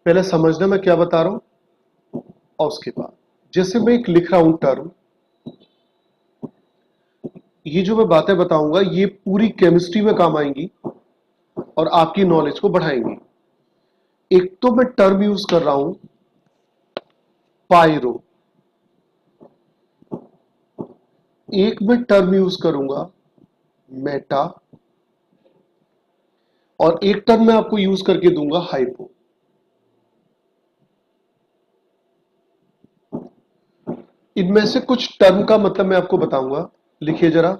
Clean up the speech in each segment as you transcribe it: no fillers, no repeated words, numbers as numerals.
पहले समझना मैं क्या बता रहा हूं और उसके बाद जैसे मैं एक लिख रहा हूं टर्म, ये जो मैं बातें बताऊंगा ये पूरी केमिस्ट्री में काम आएंगी और आपकी नॉलेज को बढ़ाएंगी। एक तो मैं टर्म यूज कर रहा हूं पायरो, एक मैं टर्म यूज करूंगा मेटा, और एक टर्म मैं आपको यूज करके दूंगा हाइपो। इनमें से कुछ टर्म का मतलब मैं आपको बताऊंगा, लिखिए जरा।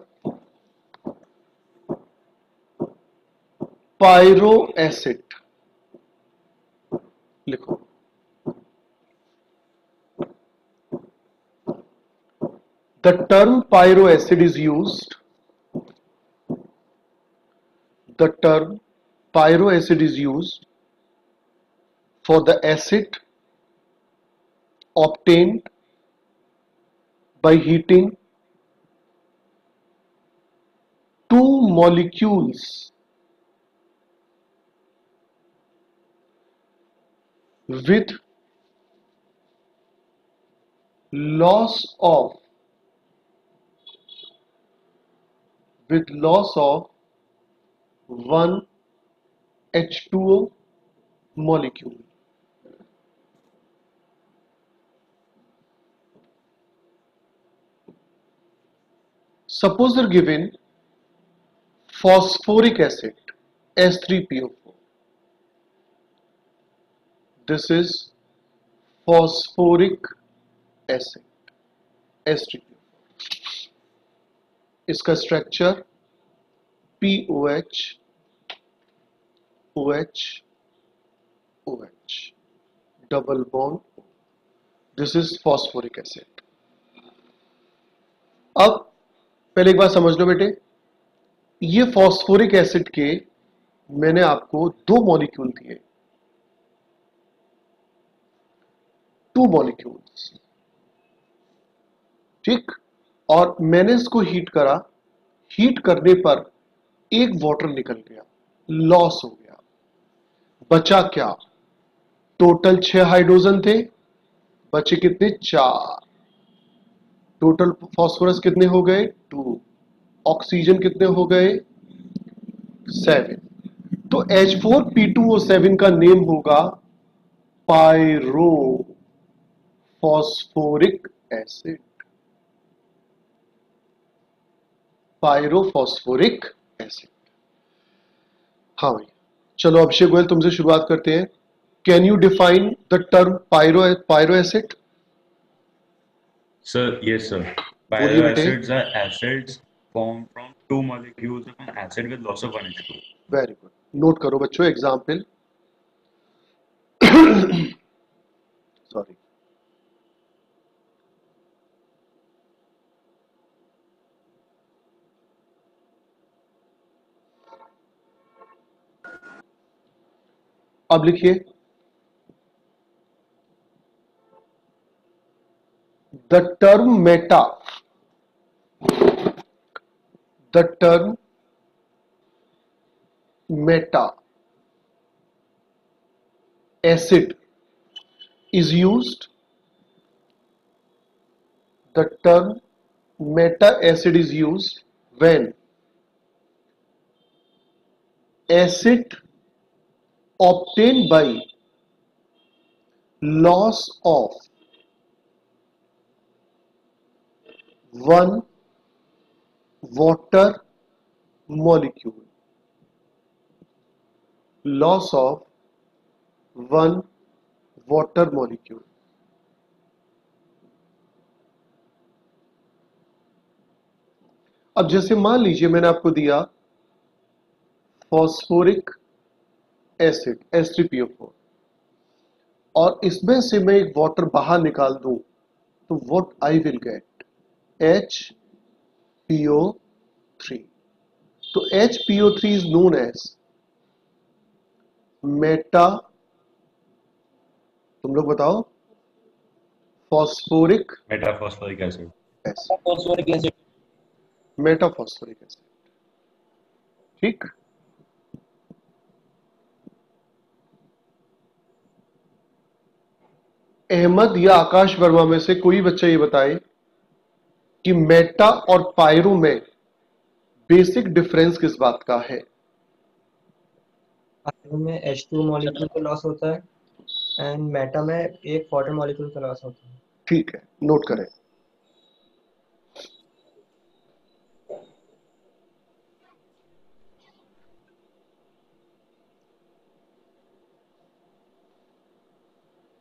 पायरो एसिड लिखो। The term pyroacid is used. The term pyroacid is used for the acid obtained by heating two molecules with loss of one H2O molecule. Suppose they're given phosphoric acid H3PO4. This is phosphoric acid H3PO4. इसका structure POH OH OH double bond, this is phosphoric acid. अब पहले एक बात समझ लो बेटे, ये phosphoric acid के मैंने आपको दो मॉलिक्यूल दिए, टू मॉलिक्यूल्स, ठीक, और मैंने इसको हीट करा, हीट करने पर एक वाटर निकल गया, लॉस हो गया, बचा क्या? टोटल 6 हाइड्रोजन थे, बचे कितने? 4। टोटल फास्फोरस कितने हो गए? 2। ऑक्सीजन कितने हो गए? 7। तो H4P2O7 का नेम होगा pyro phosphoric acid. Pyrophosphoric acid. हाँ भाई, चलो अभिषेक गोयल तुमसे शुरुआत करते हैं। Can you define the term pyro acid? Sir, yes, sir. बोलिए बेटे। Pyroacids are acids formed from two molecules of an acid with loss of one H2. Very good, note करो बच्चों एग्जाम्पल। सॉरी, अब लिखिए the term Meta, the term Meta acid is used, the term meta acid is used when acid obtained by loss of one water molecule, loss of one water molecule। अब जैसे मान लीजिए मैंने आपको दिया phosphoric acid H3PO4 और इसमें से मैं एक वाटर बाहर निकाल दूं, तो what I will get? HPO3। तो HPO3 is known as Meta, तुम लोग बताओ, phosphoric Metaphosphoric acid. Acid, phosphoric acid. Metaphosphoric acid, ठीक। अहमद या आकाश वर्मा में से कोई बच्चा ये बताए कि मेटा और पायरो में बेसिक डिफरेंस किस बात का है। पायरो में H2 मॉलिक्यूल का लॉस होता है एंड मेटा में एक वाटर मॉलिक्यूल का लॉस होता है। ठीक है, नोट करें।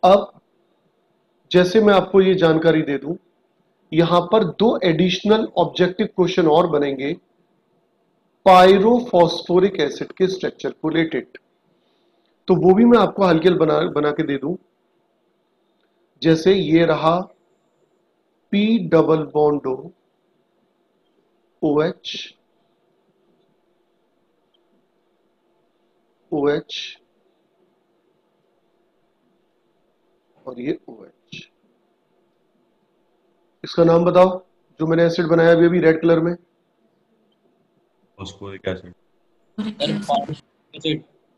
अब जैसे मैं आपको ये जानकारी दे दूं, यहां पर दो एडिशनल ऑब्जेक्टिव क्वेश्चन और बनेंगे पायरोफॉस्फोरिक एसिड के स्ट्रक्चर को रिलेटेड, तो वो भी मैं आपको हल्के बना के दे दूं। जैसे ये रहा P double bond OH OH और ये OH। इसका नाम बताओ जो मैंने एसिड बनाया अभी अभी रेड कलर में। Phosphoric acid.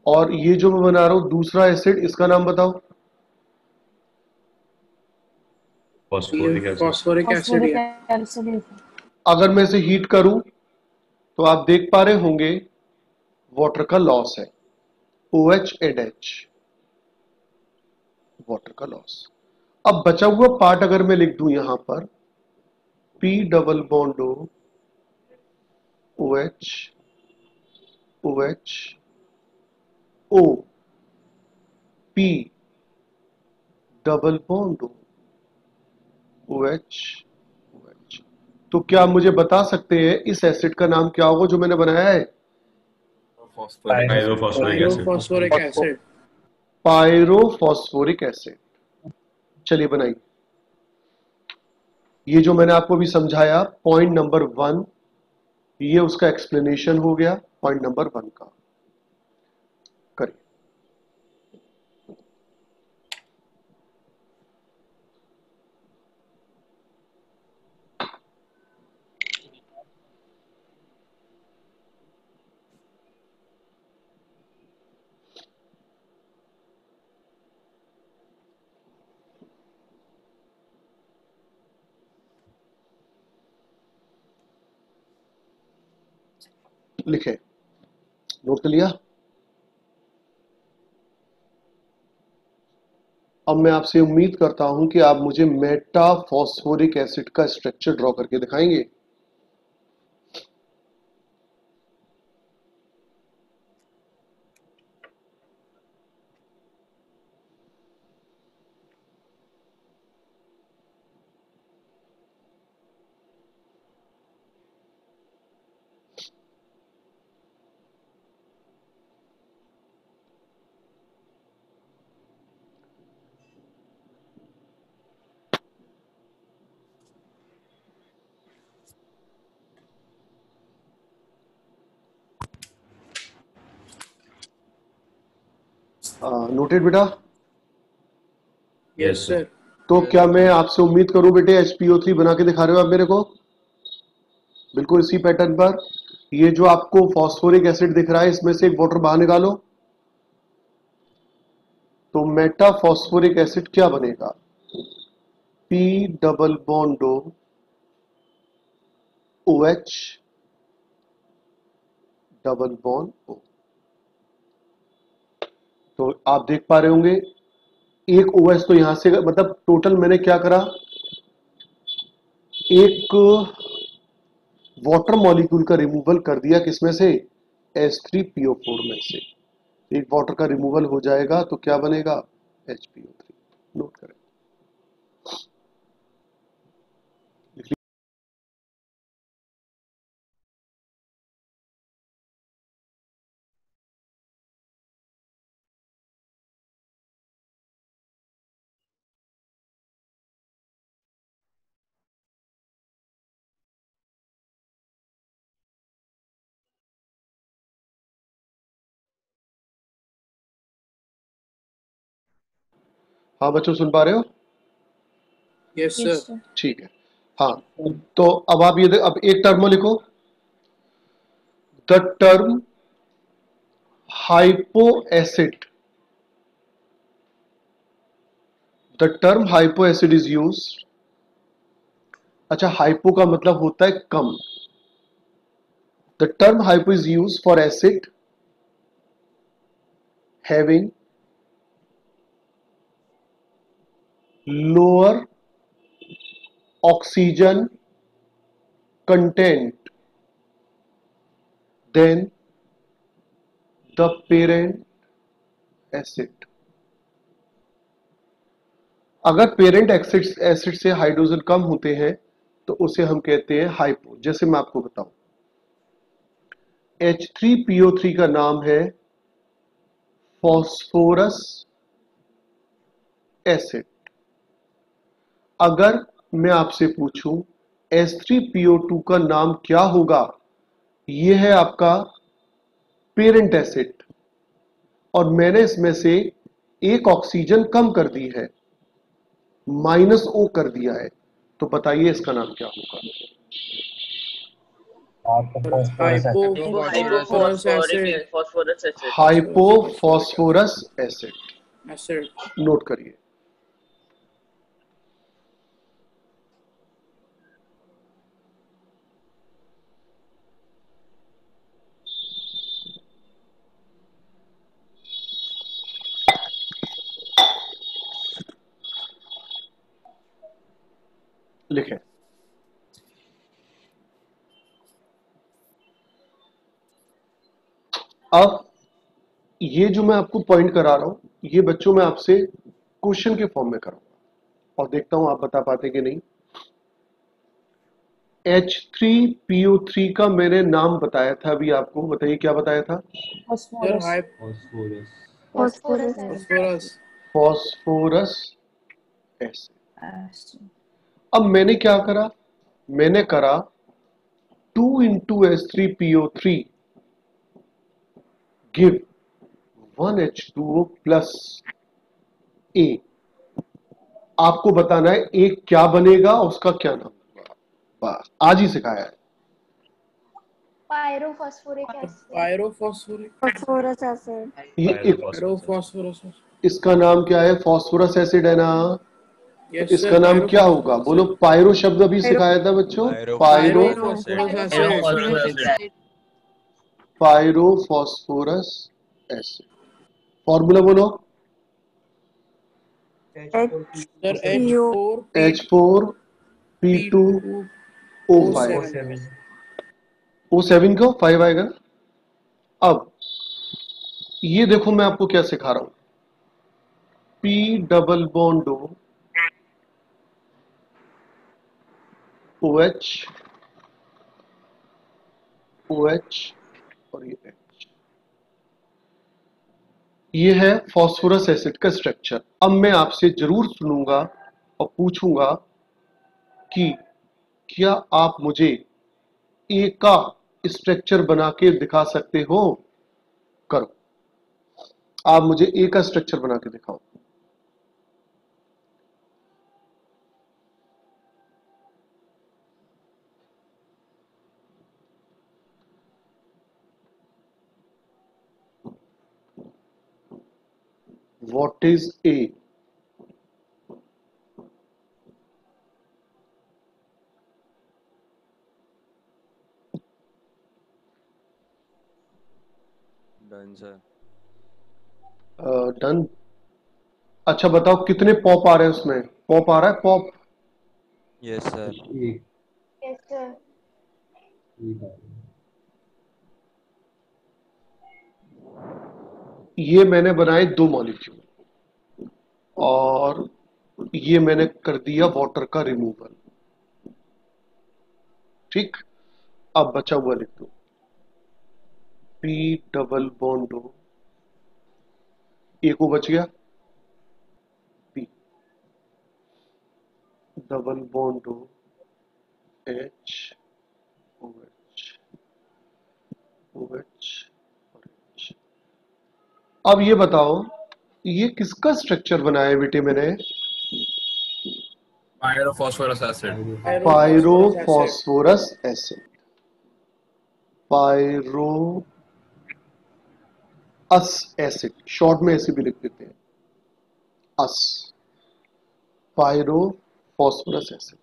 और ये जो मैं बना रहा हूं दूसरा एसिड, इसका नाम बताओ। Phosphoric acid. Phosphoric acid. अगर मैं इसे हीट करूं तो आप देख पा रहे होंगे वाटर का लॉस है, OH एंड H, वाटर का लॉस। अब बचा हुआ पार्ट अगर मैं लिख दूं यहां पर P double bond OH OH O P double bond OH OH, तो क्या आप मुझे बता सकते हैं इस एसिड का नाम क्या होगा जो मैंने बनाया है। Pyrophosphoric acid. Phosphoric acid. Pyrophosphoric acid. चलिए बनाइए। ये जो मैंने आपको अभी समझाया पॉइंट नंबर 1, ये उसका एक्सप्लेनेशन हो गया पॉइंट नंबर 1 का। करिए। लिखे, नोट कर लिया। अब मैं आपसे उम्मीद करता हूं कि आप मुझे मेटा फॉस्फोरिक एसिड का स्ट्रक्चर ड्रॉ करके दिखाएंगे। नोटेड बेटा। Yes sir. तो क्या मैं आपसे उम्मीद करूं बेटे HPO3 बना के दिखा रहे हो आप मेरे को बिल्कुल इसी पैटर्न पर। ये जो आपको फॉस्फोरिक एसिड दिख रहा है इसमें से एक वाटर बाहर निकालो, तो मेटा फॉस्फोरिक एसिड क्या बनेगा, P double bond OH double bond O। तो आप देख पा रहे होंगे एक OH तो यहां से, मतलब टोटल मैंने क्या करा, एक वाटर मॉलिक्यूल का रिमूवल कर दिया, किसमें से, H3PO4 में से। एक वाटर का रिमूवल हो जाएगा तो क्या बनेगा, HPO3। नोट करें। हाँ बच्चों सुन पा रहे हो। Yes sir. ठीक है। हाँ तो अब आप ये अब एक टर्म लिखो, the term hypo acid the term hypo acid is use, अच्छा हाइपो का मतलब होता है कम, the term hypo is use for acid having lower oxygen content than the parent acid. अगर पेरेंट एसिड से हाइड्रोजन कम होते हैं तो उसे हम कहते हैं हाइपो। जैसे मैं आपको बताऊं, H3PO3 का नाम है फॉस्फोरस एसिड। अगर मैं आपसे पूछूं H3PO2 का नाम क्या होगा, यह है आपका पेरेंट एसिड, और मैंने इसमें से एक ऑक्सीजन कम कर दी है, -O कर दिया है, तो बताइए इसका नाम क्या होगा। Hypophosphorus acid. phosphorus acid. Hypophosphorous acid, Acid. Note करिए। लिखें। अब ये जो मैं आपको पॉइंट करा रहा हूं, ये बच्चों मैं आपसे क्वेश्चन के फॉर्म में कराऊंगा और देखता हूं आप बता पाते कि नहीं। H3PO3 का मैंने नाम बताया था अभी आपको, बताइए क्या बताया था। Sir, Phosphorus. phosphorus. Phosphorous acid. अब मैंने क्या करा, मैंने करा 2 into H3PO3 give 1H2O plus A। आपको बताना है एक क्या बनेगा, उसका क्या नाम होगा, बस आज ही सिखाया है। Pyrophosphoric acid. Pyrophosphoric. Phosphorous acid. ये एक, Pyrophosphorus. इसका नाम क्या है, फॉस्फोरस एसिड है ना, तो Yes, इसका sir. नाम क्या Pyrophosphorus होगा, acid. बोलो। पायरो शब्द अभी सिखाया था बच्चों, pyro Pyrophosphorus acid. Pyrophosphorus acid. Formula बोलो। Sir, H4P H4P2O5, O7 का 5 आएगा ना। अब ये देखो मैं आपको क्या सिखा रहा हूं, P double bond OH OH और ये H, ये है फॉस्फोरस एसिड का स्ट्रक्चर। अब मैं आपसे जरूर सुनूंगा और पूछूंगा कि क्या आप मुझे ए का स्ट्रक्चर बना के दिखा सकते हो। करो, आप मुझे ए का स्ट्रक्चर बना के दिखाओ। What is a? Done sir. Done. अच्छा बताओ कितने पॉप आ रहे हैं उसमें, पॉप आ रहा है, pop. Yes sir. Yes sir. ये मैंने बनाए 2 मॉलिक्यूल और ये मैंने कर दिया वाटर का रिमूवल। ठीक, अब बचा हुआ लिख दो, P डबल बॉन्ड O, ए को बच गया, P double bond O H OH OH और H। अब ये बताओ ये किसका स्ट्रक्चर बनाया है बेटे मैंने, Pyrophosphorus acid. Pyrophosphorus acid. Pyro अस एसिड, शॉर्ट में ऐसे भी लिख देते हैं, अस। पायरोफॉस्फोरस एसिड।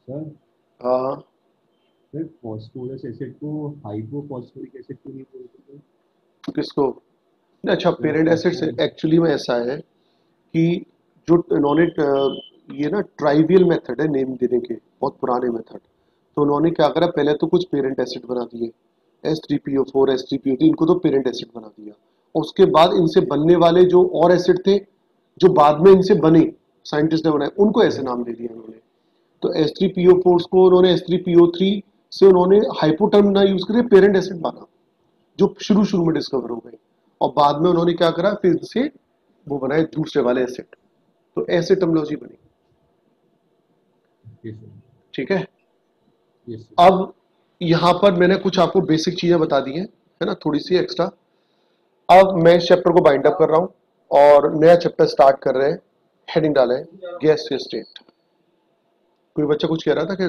सर हाँ, सर फॉस्फोरस एसिड को हाइपोफॉस्फोरिक एसिड क्यों नहीं बोलते? किसको? अच्छा, पेरेंट एसिड से एक्चुअली में ऐसा है कि जो इन्होंने ये ना ट्राइवियल मेथड है नेम देने के, बहुत पुराने मेथड। तो उन्होंने क्या करा, पहले तो कुछ पेरेंट एसिड बना दिए, H3PO4 H3PO3, इनको तो पेरेंट एसिड बना दिया। और उसके बाद इनसे बनने वाले जो और एसिड थे जो बाद में इनसे बने, साइंटिस्ट ने बनाए, उनको ऐसे नाम दे दिया उन्होंने। तो H3PO4 को उन्होंने H3PO3 से उन्होंने हाइपोटर्म ना यूज करके पेरेंट एसिड बना, जो शुरू शुरू में डिस्कवर हो गए। और बाद में उन्होंने क्या करा, फिर से वो बनाए दूसरे वाले एसिड। तो ऐसे टर्मिनोलॉजी बनी। यस सर, ठीक है। Yes sir. अब यहां पर मैंने कुछ आपको बेसिक चीजें बता दी हैं, है ना, थोड़ी सी एक्स्ट्रा। अब मैं इस चैप्टर को बाइंड अप कर रहा हूं और नया चैप्टर स्टार्ट कर रहे हैं। हेडिंग डाला है गैसियस स्टेट। कोई बच्चा कुछ कह रहा था क्या?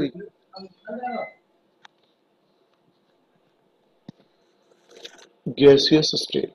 Gaseous state.